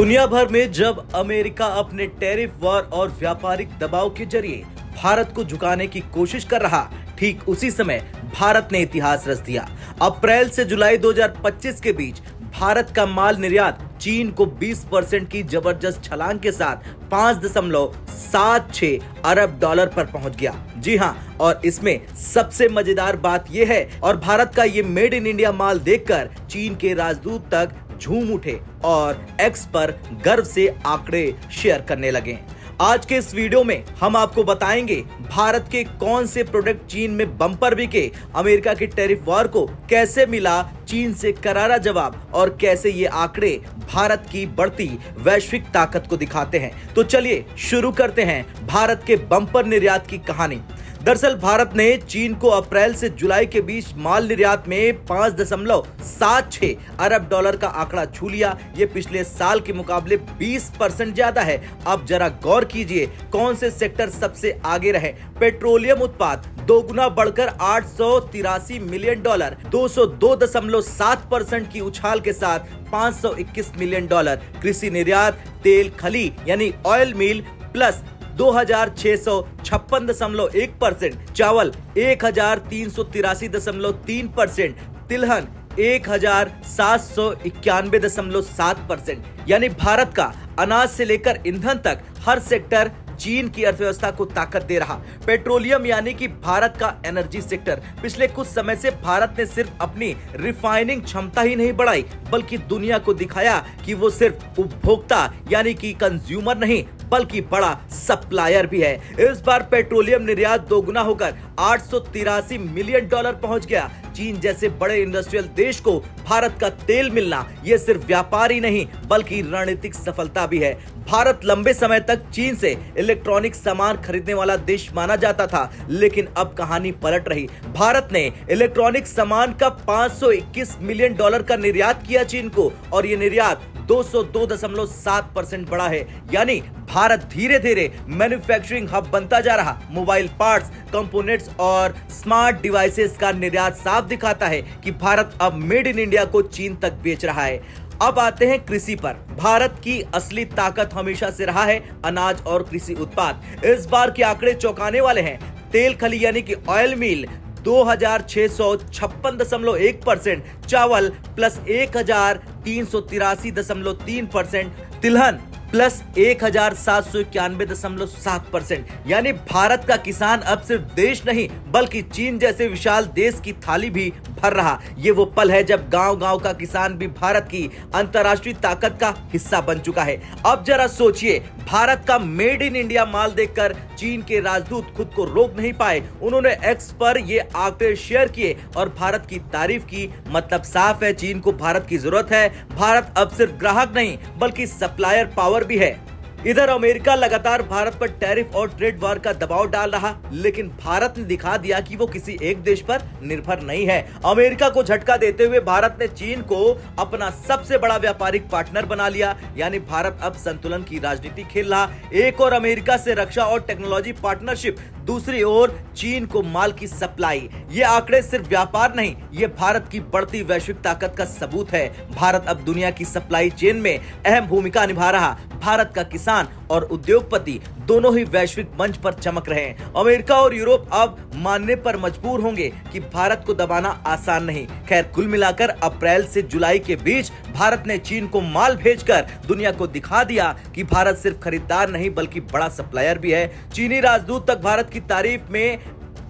दुनिया भर में जब अमेरिका अपने टैरिफ वॉर और व्यापारिक दबाव के जरिए भारत को झुकाने की कोशिश कर रहा, ठीक उसी समय भारत ने इतिहास रच दिया। अप्रैल से जुलाई 2025 के बीच भारत का माल निर्यात चीन को 20% की जबरदस्त छलांग के साथ 5.76 अरब डॉलर पर पहुंच गया। जी हां, और इसमें सबसे मजेदार बात यह है, और भारत का ये मेड इन इंडिया माल देखकर चीन के राजदूत तक झूम उठे और एक्स पर गर्व से आंकड़े शेयर करने लगे। आज के इस वीडियो में हम आपको बताएंगे भारत के कौन से प्रोडक्ट चीन में बम्पर बिके, अमेरिका के टैरिफ वॉर को कैसे मिला चीन से करारा जवाब, और कैसे ये आंकड़े भारत की बढ़ती वैश्विक ताकत को दिखाते हैं। तो चलिए शुरू करते हैं भारत के बम्पर निर्यात की कहानी। दरअसल भारत ने चीन को अप्रैल से जुलाई के बीच माल निर्यात में 5.76 अरब डॉलर का आंकड़ा छू लिया। ये पिछले साल के मुकाबले 20% ज्यादा है। अब जरा गौर कीजिए कौन से सेक्टर सबसे आगे रहे। पेट्रोलियम उत्पाद दोगुना बढ़कर 883 मिलियन डॉलर, 202.7% की उछाल के साथ 521 मिलियन डॉलर। कृषि निर्यात तेल खली यानी ऑयल मिल प्लस 2656.1%, चावल 1383.3%, तिलहन 1791.7%। यानी भारत का अनाज से लेकर ईंधन तक हर सेक्टर चीन की अर्थव्यवस्था को ताकत दे रहा। पेट्रोलियम यानी कि भारत का एनर्जी सेक्टर, पिछले कुछ समय से भारत ने सिर्फ अपनी रिफाइनिंग क्षमता ही नहीं बढ़ाई, बल्कि दुनिया को दिखाया कि वो सिर्फ उपभोक्ता यानी कि कंज्यूमर नहीं, बल्कि बड़ा सप्लायर भी है। इस बार पेट्रोलियम निर्यात दोगुना होकर 883 मिलियन डॉलर पहुंच गया। चीन जैसे बड़े इंडस्ट्रियल देश को भारत का तेल मिलना ये सिर्फ व्यापार ही नहीं, बल्कि रणनीतिक सफलता भी है। भारत लंबे समय तक चीन से इलेक्ट्रॉनिक सामान खरीदने वाला देश माना जाता था, लेकिन अब कहानी पलट रही। भारत ने इलेक्ट्रॉनिक सामान का 521 मिलियन डॉलर का निर्यात किया चीन को, और ये निर्यात 202.7% बढ़ा है। यानी भारत धीरे धीरे मैन्युफैक्चरिंग हब बनता जा रहा। मोबाइल पार्ट्स, कंपोनेंट्स और स्मार्ट डिवाइसेस का निर्यात साफ दिखाता है कि भारत अब मेड इन इंडिया को चीन तक बेच रहा है। अब आते हैं कृषि पर। भारत की असली ताकत हमेशा से रहा है अनाज और कृषि उत्पाद। इस बार के आंकड़े चौंकाने वाले हैं। तेल खली यानी कि ऑयल मिल 2656.1%, चावल प्लस 1383.3%, तिलहन प्लस 1791.7%। यानी भारत का किसान अब सिर्फ देश नहीं, बल्कि चीन जैसे विशाल देश की थाली भी भर रहा। ये वो पल है जब गांव-गांव का किसान भी भारत की अंतर्राष्ट्रीय ताकत का हिस्सा बन चुका है। अब जरा सोचिए, भारत का मेड इन इंडिया माल देखकर चीन के राजदूत खुद को रोक नहीं पाए। उन्होंने एक्स पर ये आंकड़े शेयर किए और भारत की तारीफ की। मतलब साफ है, चीन को भारत की जरूरत है। भारत अब सिर्फ ग्राहक नहीं, बल्कि सप्लायर पावर भी है। इधर अमेरिका लगातार भारत पर टैरिफ और ट्रेड वॉर का दबाव डाल रहा, लेकिन भारत ने दिखा दिया कि वो किसी एक देश पर निर्भर नहीं है। अमेरिका को झटका देते हुए भारत ने चीन को अपना सबसे बड़ा व्यापारिक पार्टनर बना लिया। यानी भारत अब संतुलन की राजनीति खेल रहा। एक और अमेरिका से रक्षा और टेक्नोलॉजी पार्टनरशिप, दूसरी ओर चीन को माल की सप्लाई। ये आंकड़े सिर्फ व्यापार नहीं, ये भारत की बढ़ती वैश्विक ताकत का सबूत है। भारत अब दुनिया की सप्लाई चेन में अहम भूमिका निभा रहा। भारत का किसान और उद्योगपति दोनों ही वैश्विक मंच पर चमक रहे हैं। अमेरिका और यूरोप अब मानने पर मजबूर होंगे कि भारत को दबाना आसान नहीं। खैर, कुल मिलाकर अप्रैल से जुलाई के बीच भारत ने चीन को माल भेजकर दुनिया को दिखा दिया कि भारत सिर्फ खरीदार नहीं, बल्कि बड़ा सप्लायर भी है। चीनी राजदूत तक भारत की तारीफ में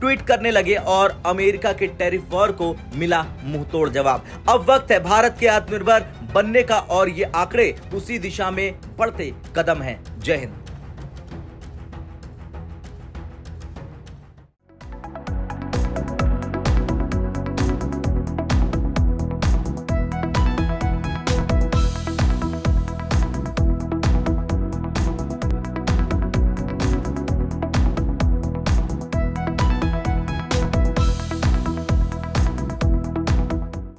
ट्वीट करने लगे और अमेरिका के टैरिफ वॉर को मिला मुंहतोड़ जवाब। अब वक्त है भारत के आत्मनिर्भर बनने का, और ये आंकड़े उसी दिशा में बढ़ते कदम हैं। जय हिंद।